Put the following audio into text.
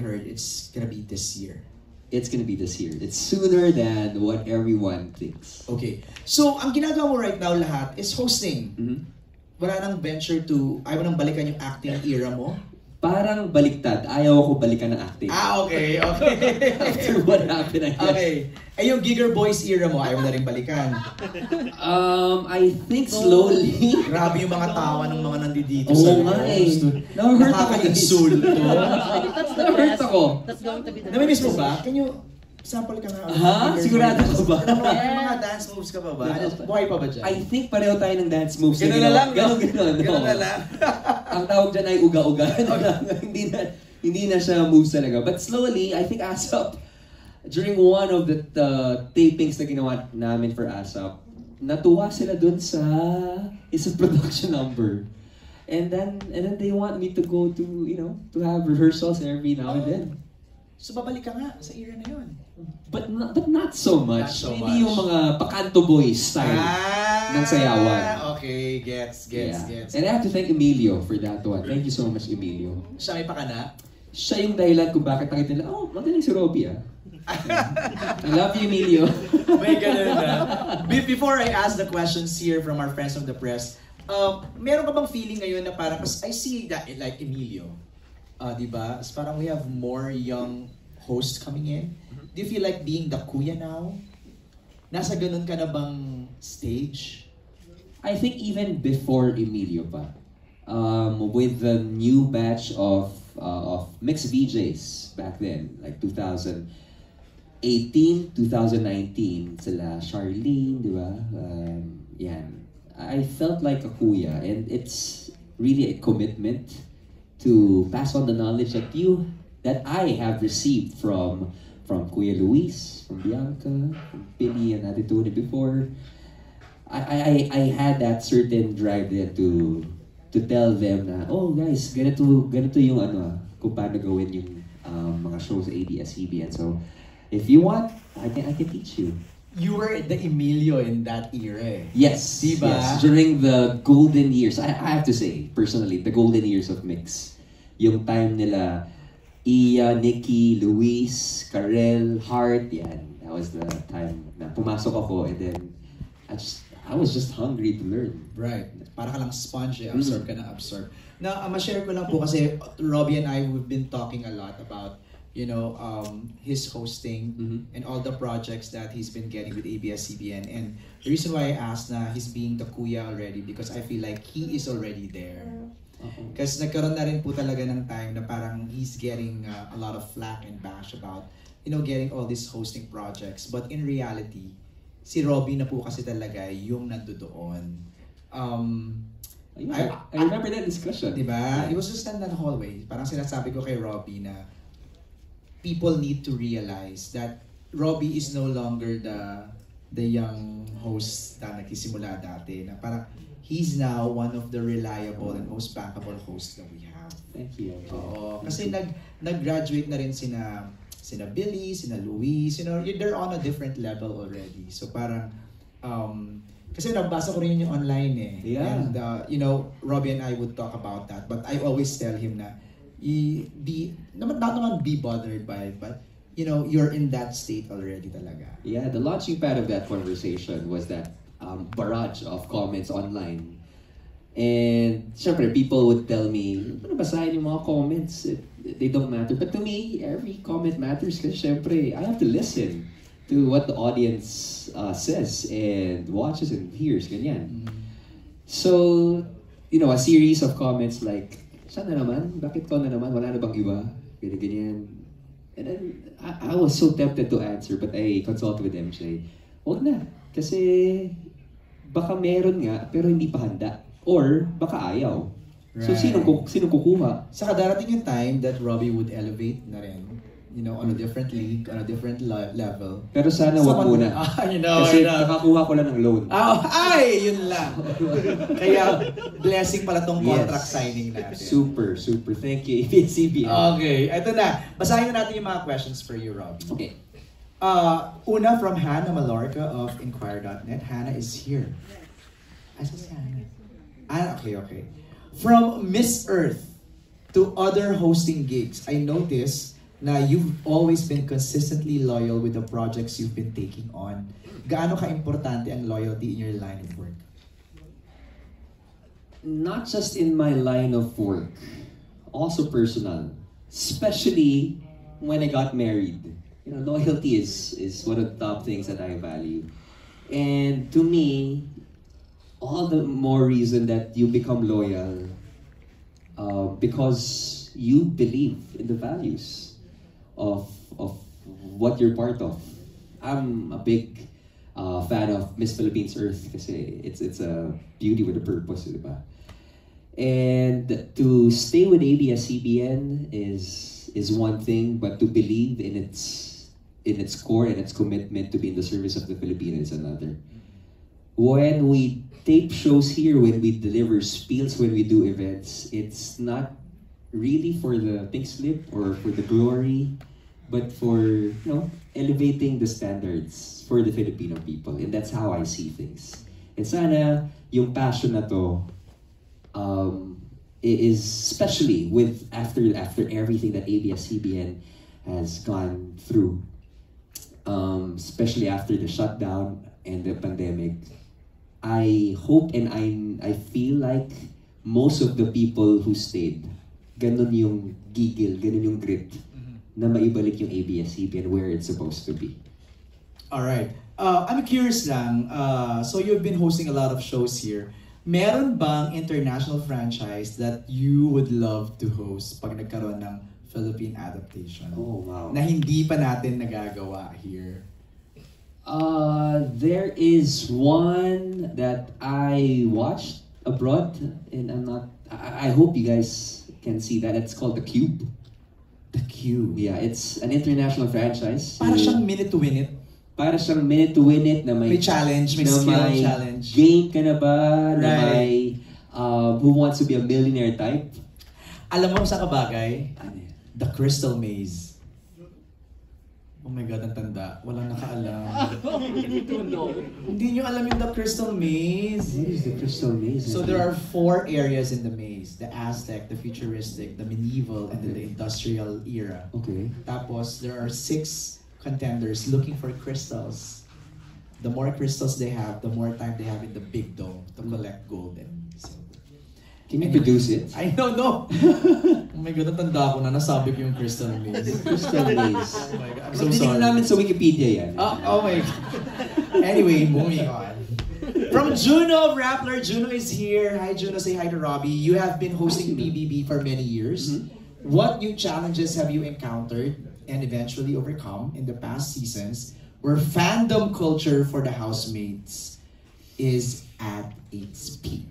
heard it's gonna be this year. It's gonna be this year. It's sooner than what everyone thinks. Okay. So, ang ginagawa mo right now lahat is hosting. Mm-hmm. Wala nang venture to, ayaw nang balikan yung acting era mo? Parang baliktad. Ayaw ako balikan ng acting. Okay, okay. After what happened, I guess. Okay. Eh yung Giger Boys era mo, ayaw mo na rin balikan. I think slowly. Grabe yung mga tawa ng mga nandito Oo sa nga eh. Na-hurt ako. Nakaka-insulto. Na-hurt ako. That's going to be the Namimiss mo ba? Can you sample ka na? Ha? Sigurado ka ba? May mga dance moves ka pa ba? Buhay pa ba dyan? I think pareho tayo ng dance moves. Ganun na lang, no? Ganun. Ganun na lang. Ang tawag dyan ay uga-uga. Hindi na siya moves talaga. But slowly, I think ASAP, during one of the tapings na ginawa namin for ASAP, natuwa sila dun sa isang production number. And then they want me to go to, to have rehearsals every now and then. So babalik ka nga sa era na yun. But not so much. Not so Hindi much. yung mga pakanto boys style ng sayawan. Okay, gets. And I have to thank Emilio for that one. Thank you so much, Emilio. Siya may pakana? Siya yung dahilan kung bakit nakita nila, magaling si Robbie I love you, Emilio. May ganun na. Before I ask the questions here from our friends of the press, meron ka bang feeling ngayon na parang, I see that like Emilio, diba? Parang we have more young hosts coming in. Do you feel like being the kuya now? Nasa ganun ka na bang stage? I think even before Emilio pa, with the new batch of mixed VJs back then, like 2018, 2019, sila Charlene, di ba? Yan. I felt like a kuya, and it's really a commitment to pass on the knowledge that I have received from Kuya Luis, from Bianca, from Billy and Atitone before. I had that certain drive there to tell them na, guys, ganito yung kung paano gawin yung mga shows sa ABS-CBN. So, if you want, I can teach you. You were the Emilio in that era eh. Yes, diba? Yes. During the golden years, I have to say, personally, the golden years of Mix. Yung time nila, Iya, Nikki, Luis, Karel, Hart, yan. That was the time na pumasok ako, and then I was just hungry to learn. Right. Para ka lang sponge, absorb ka na absorb. Na, ma-share ko lang po kasi Robbie and I, we've been talking a lot about, his hosting and all the projects that he's been getting with ABS-CBN. And the reason why I asked na he's being the kuya already, because I feel like he is already there. Kasi nagkaroon na rin po talaga ng time na parang he's getting a lot of flack and bash about, getting all these hosting projects. But in reality, si Robbie na po kasi talaga yung nandoon. I remember that discussion. Diba? It was just in the hallway. Parang sinasabi ko kay Robbie na people need to realize that Robbie is no longer the young host na nagsisimula dati. Na parang he's now one of the reliable and most bankable hosts that we have. Thank you. Oo. Kasi nag-graduate na rin sina Billy, sina Luis, they're on a different level already. So parang, kasi nabasa ko rin yun yung online eh. Yeah. And, Robbie and I would talk about that. But I always tell him na, not naman be bothered by it, but, you're in that state already talaga. Yeah, the launching pad of that conversation was that barrage of comments online. And syempre, people would tell me, basahin yung mga comments, they don't matter. But to me, every comment matters kasi syempre, I have to listen to what the audience says and watches and hears, ganyan. So, a series of comments like, saan na naman? Bakit ko na naman? Wala na bang iba? Ganyan. And then, I was so tempted to answer, but I consulted with MJ. Huwag na. Kasi, baka meron nga, pero hindi pa handa. Or, baka ayaw. Right. So, sinong kukuha? Saka darating yung time that Robbie would elevate na rin. On a different league, on a different level. Pero sana wag muna. Kasi nakakuha ko lang ng loan. Yun lang. Kaya, blessing pala tong contract signing natin. Super. Thank you, ABS-CBN. Okay, eto na. Basahin na natin yung mga questions for you, Robbie. Okay. Una from Hannah Malorca of Inquire.net. Hannah is here. Asa si Hannah? Okay. From Miss Earth to other hosting gigs, I noticed na you've always been consistently loyal with the projects you've been taking on. Gaano ka-importante ang loyalty in your line of work? Not just in my line of work, also personal. Especially when I got married. You know, loyalty is one of the top things that I value. And to me, all the more reason that you become loyal because you believe in the values of what you're part of. I'm a big fan of Miss Philippines Earth kasi it's a beauty with a purpose, di ba? And to stay with ABS-CBN is one thing, but to believe in its core and its commitment to be in the service of the Filipinos is another. When we tape shows here, when we deliver spiels, when we do events, it's not really for the pink slip or for the glory, but for elevating the standards for the Filipino people, and that's how I see things. And sana yung passion na to is especially with after everything that ABS-CBN has gone through, especially after the shutdown and the pandemic. I hope and I feel like most of the people who stayed, ganun yung gigil, ganun yung grit, na maibalik yung ABS-CBN where it's supposed to be. Alright. I'm curious lang, so you've been hosting a lot of shows here. Meron bang international franchise that you would love to host pag nagkaroon ng Philippine adaptation? Oh, wow. Na hindi pa natin nagagawa here? There is one that I watched abroad, and I hope you guys can see that. It's called The Cube. The Cube. Yeah, it's an international franchise. Para siyang minute to win it. Para siyang minute to win it na may challenge, may skill challenge. Game ka na ba? Right. Na may Who Wants to Be a Millionaire type. Alam mo sa kabagay? Ano yan? The Crystal Maze. Oh my God, ang tanda. Walang nakaalam. Hindi nyo alam yung The Crystal Maze. What is the Crystal Maze? So there are 4 areas in the maze. The Aztec, the futuristic, the medieval, and then the industrial era. Okay. Tapos there are 6 contenders looking for crystals. The more crystals they have, the more time they have in the big dome to collect gold and silver. Can you produce it? I don't know. Oh my God, natanda ko na nasabi ko yung Crystal Maze. Crystal Maze. Oh my God, I'm so Tingnan sorry. namin sa Wikipedia yan. Oh my God. Anyway, moving on. From Juno of Rappler, Juno is here. Hi Juno, say hi to Robbie. You have been hosting BBB for many years. What new challenges have you encountered and eventually overcome in the past seasons where fandom culture for the housemates is at its peak?